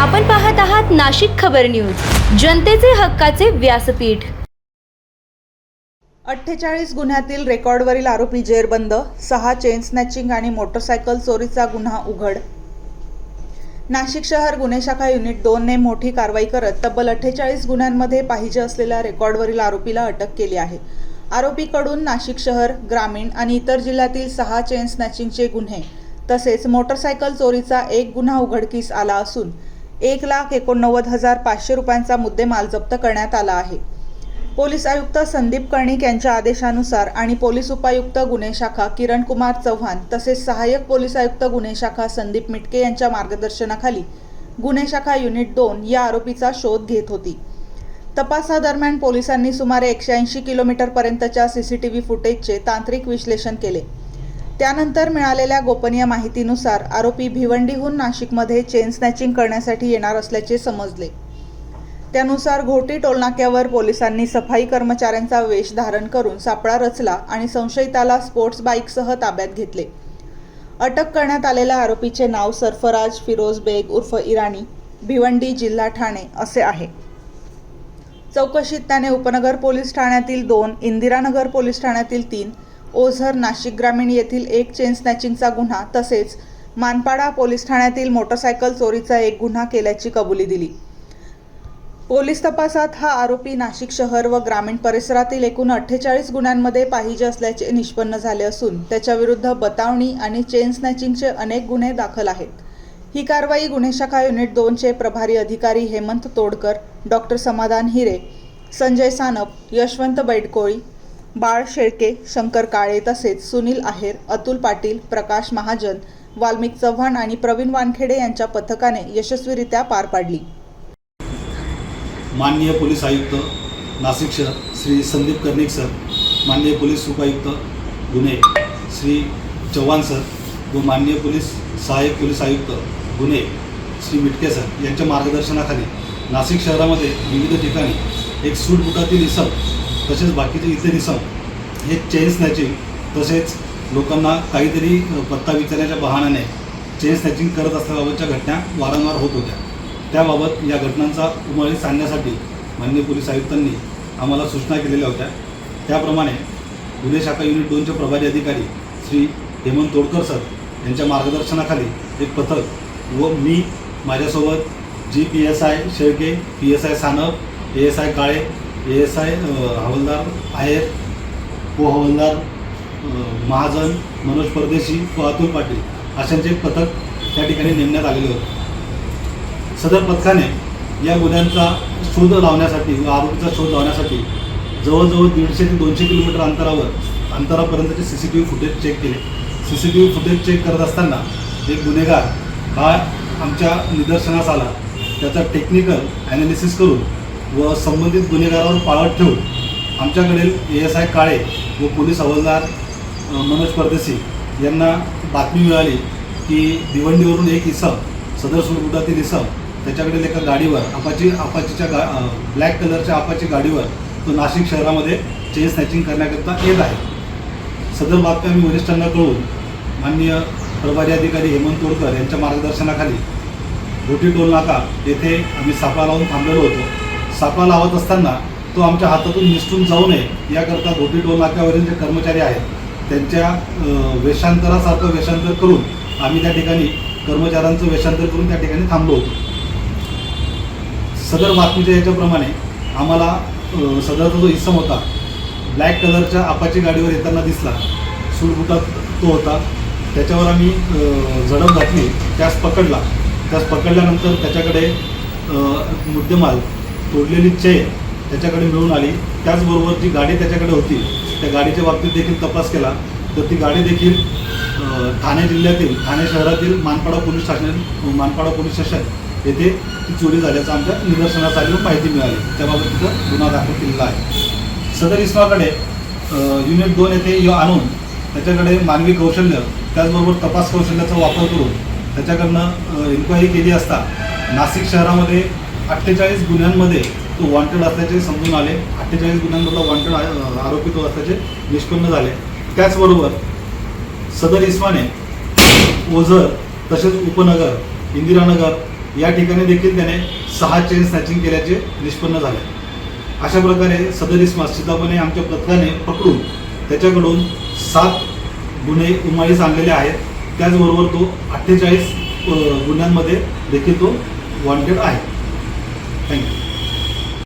आपण पाहत आहात नाशिक खबर न्यूज, जनतेचे हक्काचे व्यासपीठ। 48 गुन्ह्यातील रेकॉर्डवरील आरोपी जेरबंद, 6 चेन स्नॅचिंग आणि मोटरसायकल चोरीचा गुन्हा उघड। नाशिक शहर गुन्हे शाखा युनिट 2 ने मोठी कारवाई करत तब्बल 48 गुन्ह्यांमध्ये पाहिजे असलेल्या रेकॉर्डवरील आरोपीला अटक केली आहे। आरोपीकडून नाशिक शहर, ग्रामीण आणि इतर जिल्ह्यातील 6 चेन स्नॅचिंगचे गुन्हे तसेच मोटरसायकल चोरीचा एक गुन्हा उघडकीस आला असून 1,89,500 रुपयांचा मुद्देमाल जप्त करण्यात आला आहे। पोलीस आयुक्त संदीप कर्णिक यांच्या आदेशानुसार आणि पोलीस उपायुक्त गुन्हे शाखा किरण कुमार चव्हाण तसेच सहाय्यक पोलीस आयुक्त गुन्हे शाखा संदीप मिटके यांच्या मार्गदर्शनाखाली गुन्हे शाखा युनिट 2 या आरोपीचा शोध घेत होती। तपासादरम्यान पोलिसांनी सुमारे 180 किलोमीटरपर्यंतच्या सीसीटीव्ही फुटेजचे तांत्रिक विश्लेषण केले। त्यानंतर मिळालेल्या गोपनीय माहितीनुसार आरोपी भिवंडीहून नाशिकमध्ये चेन स्नॅचिंग करण्यासाठी येणार असल्याचे समजले। त्यानुसार घोटी टोलनाक्यावर पोलिसांनी सफाई कर्मचाऱ्यांचा वेश धारण करून सापळा रचला आणि संशयिताला स्पोर्ट्स बाईकसह ताब्यात घेतले। अटक करण्यात आलेल्या आरोपीचे नाव सरफराज फिरोज बेग उर्फ इराणी, भिवंडी, जिल्हा ठाणे असे आहे। चौकशीत त्याने उपनगर पोलीस ठाण्यातील 2, इंदिरानगर पोलीस ठाण्यातील 3, ओझर नाशिक ग्रामीण येथील 1 चेन स्नॅचिंगचा गुन्हा तसेच मानपाडा पोलीस ठाण्यातील मोटरसायकल चोरीचा एक गुन्हा केल्याची कबुली दिली। पोलीस तपासात हा आरोपी नाशिक शहर व ग्रामीण परिसरातील एकूण 48 गुन्ह्यांमध्ये पाहिजे असल्याचे निष्पन्न झाले असून त्याच्या विरुद्ध बतावणी आणि चेन स्नॅचिंगचे अनेक गुन्हे दाखल आहेत। ही कारवाई गुन्हे शाखा युनिट 2 चे प्रभारी अधिकारी हेमंत तोडकर, डॉक्टर समाधान हिरे, संजय सानप, यशवंत बैडकोळी, बाळ शेळके, शंकर काळे तसेच सुनील आहेर, अतुल पाटील, प्रकाश महाजन, वाल्मिक चव्हाण आणि प्रवीण वानखेडे यांच्या पथकाने यशस्वीरित्या पार पाडली। माननीय पोलीस आयुक्त नाशिक शहर श्री संदीप कर्णिक सर, माननीय पोलीस उपायुक्त गुन्हे श्री चव्हाण सर व माननीय सहाय्यक पोलीस आयुक्त गुन्हे श्री मिटके सर यांच्या मार्गदर्शनाखाली नाशिक शहरामध्ये विविध ठिकाणी एक सूट बुटातील इसम तसेच बाकीचे इतर इसम हे चेन स्नॅचिंग तसेच लोकांना काहीतरी पत्ता विचारण्याच्या बहाण्याने चेन स्नॅचिंग करत असल्याबाबतच्या घटना वारंवार होत होत्या। त्याबाबत या घटनांचा उमळीत सांगण्यासाठी माननीय पोलीस आयुक्तांनी आम्हाला सूचना केलेल्या होत्या। त्याप्रमाणे गुन्हे शाखा युनिट 2 चे प्रभारी अधिकारी श्री हेमंत तोडकर सर यांच्या मार्गदर्शनाखाली एक पथक व मी माझ्यासोबत PSI Shelke, PSI Sanap, ASI काळे, ASI हवालदार आहेर, हवालदार महाजन, मनोज परदेशी व अतुल पाटील अशांचे एक पथक त्या ठिकाणी नेमण्यात आलेले होते। सदर पथकाने या गुन्ह्यांचा शोध लावण्यासाठी व आरोपीचा शोध लावण्यासाठी जवळजवळ 150 ते 200 किलोमीटर अंतरापर्यंतचे CCTV फुटेज चेक केले। CCTV फुटेज चेक करत असताना एक गुन्हेगार हा आमच्या निदर्शनास आला। त्याचा टेक्निकल ॲनालिसिस करून व संबंधित गुन्हेगारावर पाळत ठेवून आमच्याकडील ASI काळे व पोलीस हवालदार मनोज परदेशी यांना बातमी मिळाली की भिवंडीवरून एक इसम, सदर सुरबुटातील इसम त्याच्याकडील एका गाडीवर अपाचीच्या ब्लॅक कलरच्या अपाची गाडीवर तो नाशिक शहरामध्ये चेन स्नॅचिंग करण्याकरता येत आहे। सदर बातमी आम्ही वरिष्ठांना कळवून माननीय प्रभारी अधिकारी हेमंत तोडकर यांच्या मार्गदर्शनाखाली घोटी टोलनाका येथे आम्ही सापळा लावून थांबलेलो होतो। सापळा लावत असताना तो आमच्या हातातून निसटून जाऊ नये याकरता घोटी टोलनाक्यावरील जे कर्मचारी आहेत त्यांच्या वेषांतरासारखं वेषांतर करून आम्ही त्या ठिकाणी कर्मचाऱ्यांचं वेषांतर करून त्या ठिकाणी थांबलो होतो। सदर बातमीच्या याच्याप्रमाणे आम्हाला सदरचा जो इसम होता ब्लॅक कलरच्या अपाची गाडीवर येताना दिसला, सूटबुटात तो होता। त्याच्यावर आम्ही झडप घातली, त्यास पकडल्यानंतर त्याच्याकडे मुद्देमाल तोडलेली चेन त्याच्याकडे मिळून आली। त्याचबरोबर जी गाडी त्याच्याकडे होती त्या गाडीच्या बाबतीत देखील तपास केला तर ती गाडी देखील ठाणे जिल्ह्यातील ठाणे शहरातील मानपाडा पोलीस स्टेशन येथे ती चोरी झाल्याचं आमच्या निदर्शनास आली व माहिती मिळाली। त्याबाबत तिथं गुन्हा दाखल केलेला आहे। सदर इसमाकडे युनिट 2 येथे आणून त्याच्याकडे मानवी कौशल्य त्याचबरोबर तपास कौशल्याचा वापर करून त्याच्याकडनं इन्क्वायरी केली असता नाशिक शहरामध्ये 48 गुन्ह्यांमध्ये तो वॉन्टेड असल्याचे समजून आले। 48 गुन्ह्यांमधला वॉन्टेड आरोपी तो असल्याचे निष्पन्न झाले। त्याचबरोबर सदर इस्माने ओझर तसेच उपनगर, इंदिरानगर या ठिकाणी देखील त्याने 6 चेन स्नॅचिंग केल्याचे निष्पन्न झाले. अशा प्रकारे सदर इसमास सिद्धापणे आमच्या पथकाने पकडून त्याच्याकडून 7 गुन्हे उमाळीस आणलेले आहेत. त्याचबरोबर तो 48 गुन्ह्यांमध्ये देखील तो वॉन्टेड आहे. थँक्यू.